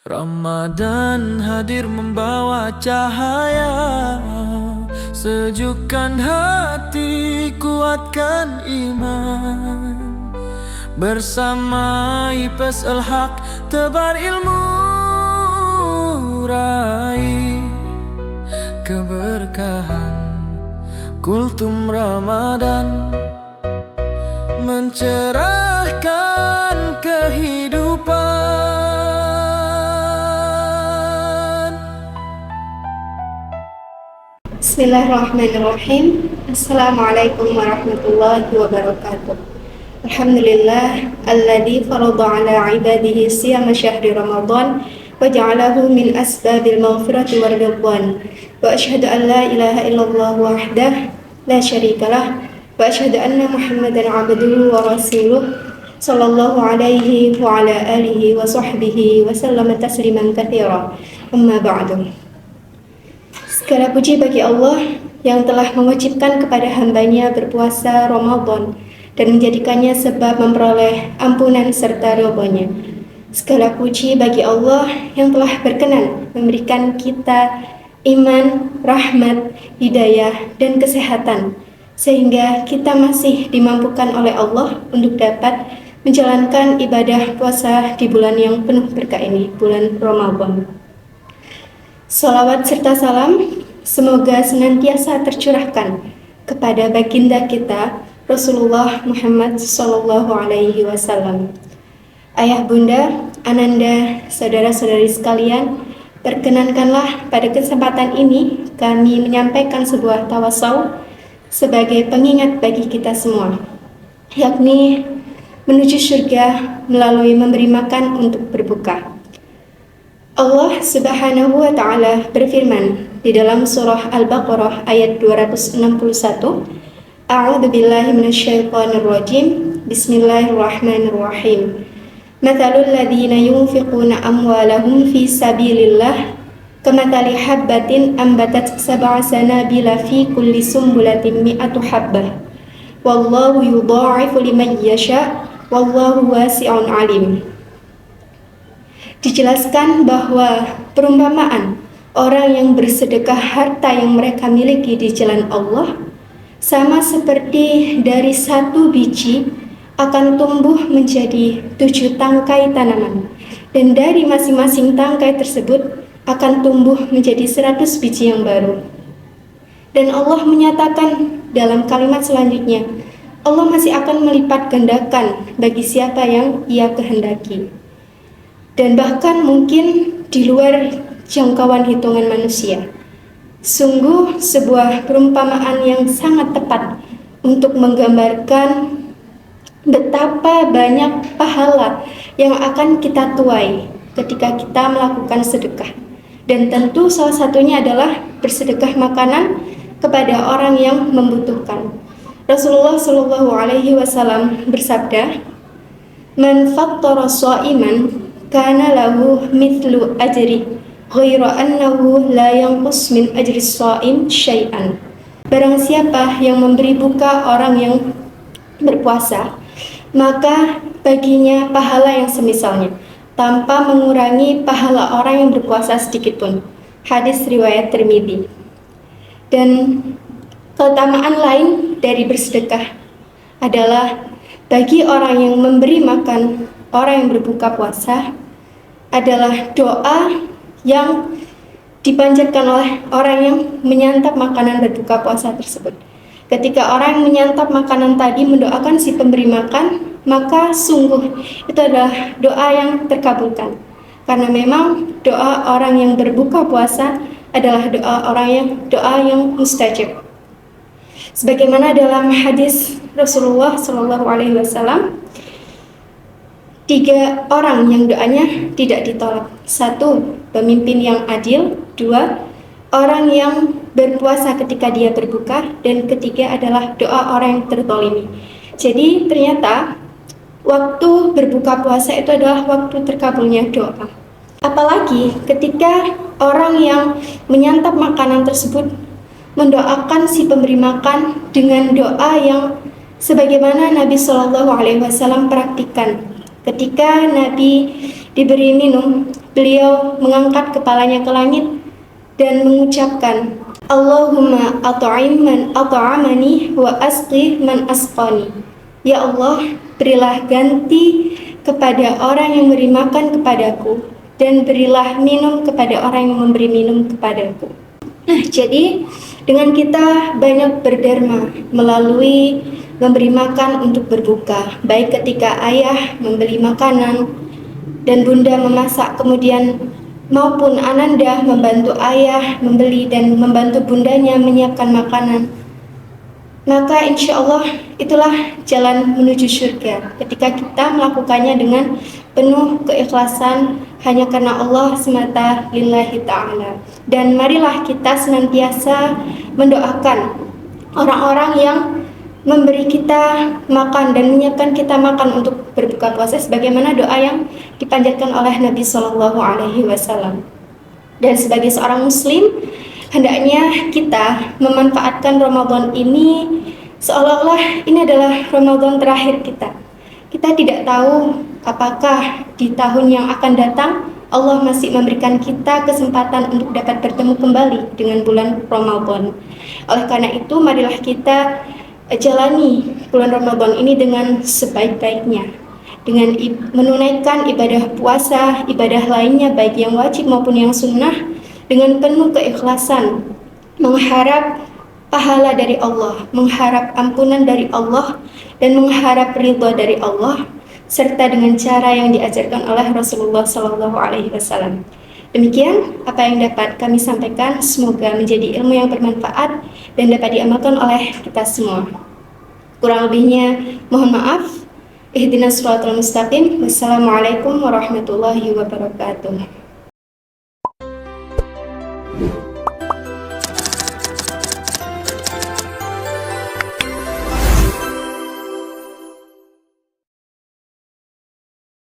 Ramadan hadir membawa cahaya, sejukkan hati, kuatkan iman. Bersama IPS Al-Haq, tebar ilmu, raih keberkahan. Kultum Ramadan mencerahkan kehidupan. Bismillahirrahmanirrahim. Assalamualaikum warahmatullahi wabarakatuh. Alhamdulillah alladzi farada ala ibadihi siyama syahri Ramadan wa ja'alahu min asbabil maghfirati war ridwan. Wa asyhadu an la ilaha illallah wahdah la syarikalah wa asyhadu anna Muhammadan abduhu wa rasuluh sallallahu alaihi wa ala alihi wa sahbihi wa sallama tasliman katsira. Amma ba'du. Segala puji bagi Allah yang telah mewajibkan kepada hambanya berpuasa Ramadan dan menjadikannya sebab memperoleh ampunan serta ridhonya. Segala puji bagi Allah yang telah berkenan memberikan kita iman, rahmat, hidayah, dan kesehatan, sehingga kita masih dimampukan oleh Allah untuk dapat menjalankan ibadah puasa di bulan yang penuh berkah ini, bulan Ramadan. Salawat serta salam semoga senantiasa tercurahkan kepada baginda kita Rasulullah Muhammad SAW. Ayah bunda, ananda, saudara-saudari sekalian, perkenankanlah pada kesempatan ini kami menyampaikan sebuah tawassul sebagai pengingat bagi kita semua, yakni menuju surga melalui memberi makan untuk berbuka. Allah Subhanahu wa Ta'ala berfirman di dalam surah Al-Baqarah ayat 261, A'udzu billahi minasyaitonir rajim. Bismillahirrahmanirrahim. Mathalul ladzina yunfiquna amwalahum fi sabilillah kamathali habbatin ambatat sab'a sanabila fi kulli sumbulatin mi'atu habbah. Wallahu yudha'ifu liman yasha' wallahu wasi'un 'alim. Dijelaskan bahwa perumpamaan orang yang bersedekah harta yang mereka miliki di jalan Allah sama seperti dari satu biji akan tumbuh menjadi 7 tangkai tanaman, dan dari masing-masing tangkai tersebut akan tumbuh menjadi 100 biji yang baru. Dan Allah menyatakan dalam kalimat selanjutnya, Allah masih akan melipat gandakan bagi siapa yang Ia kehendaki, dan bahkan mungkin di luar jangkauan hitungan manusia. Sungguh sebuah perumpamaan yang sangat tepat untuk menggambarkan betapa banyak pahala yang akan kita tuai ketika kita melakukan sedekah. Dan tentu salah satunya adalah bersedekah makanan kepada orang yang membutuhkan. Rasulullah SAW bersabda, "Man fattara sha'iman kana lahu mithlu ajri ghaira annahu la yanqus min ajri shaim syai'an." Barang siapa yang memberi buka orang yang berpuasa, maka baginya pahala yang semisalnya, tanpa mengurangi pahala orang yang berpuasa sedikitpun. Hadis riwayat Tirmidzi. Dan keutamaan lain dari bersedekah adalah bagi orang yang memberi makan orang yang berbuka puasa adalah doa yang dipanjatkan oleh orang yang menyantap makanan berbuka puasa tersebut. Ketika orang yang menyantap makanan tadi mendoakan si pemberi makan, maka sungguh itu adalah doa yang terkabulkan. Karena memang doa orang yang berbuka puasa adalah doa yang mustajab. Sebagaimana dalam hadis Rasulullah SAW, 3 orang yang doanya tidak ditolak. 1, pemimpin yang adil. 2, orang yang berpuasa ketika dia berbuka. Dan 3 adalah doa orang yang terzalimi. Jadi ternyata waktu berbuka puasa itu adalah waktu terkabulnya doa. Apalagi ketika orang yang menyantap makanan tersebut mendoakan si pemberi makan dengan doa yang sebagaimana Nabi SAW praktikkan. Ketika Nabi diberi minum, beliau mengangkat kepalanya ke langit dan mengucapkan, Allahumma at'im man at'amani wa asqi man asqani. Ya Allah, berilah ganti kepada orang yang memberi makan kepadaku, dan berilah minum kepada orang yang memberi minum kepadaku. Nah, jadi dengan kita banyak berderma melalui memberi makan untuk berbuka, baik ketika ayah membeli makanan dan bunda memasak, kemudian maupun ananda membantu ayah membeli dan membantu bundanya menyiapkan makanan, maka insya Allah itulah jalan menuju surga ketika kita melakukannya dengan penuh keikhlasan hanya karena Allah semata lillahi ta'ala. Dan marilah kita senantiasa mendoakan orang-orang yang memberi kita makan dan menyiapkan kita makan untuk berbuka puasa, sebagaimana doa yang dipanjatkan oleh Nabi SAW. Dan sebagai seorang muslim, hendaknya kita memanfaatkan Ramadan ini seolah-olah ini adalah Ramadan terakhir kita. Kita tidak tahu apakah di tahun yang akan datang Allah masih memberikan kita kesempatan untuk dapat bertemu kembali dengan bulan Ramadan. Oleh karena itu, marilah kita jalani bulan Ramadan ini dengan sebaik-baiknya, dengan menunaikan ibadah puasa, ibadah lainnya baik yang wajib maupun yang sunnah, dengan penuh keikhlasan, mengharap pahala dari Allah, mengharap ampunan dari Allah, dan mengharap ridha dari Allah, serta dengan cara yang diajarkan oleh Rasulullah SAW. Demikian apa yang dapat kami sampaikan, semoga menjadi ilmu yang bermanfaat dan dapat diamalkan oleh kita semua. Kurang lebihnya mohon maaf. Ihdinas siratal mustaqim. Wassalamualaikum warahmatullahi wabarakatuh.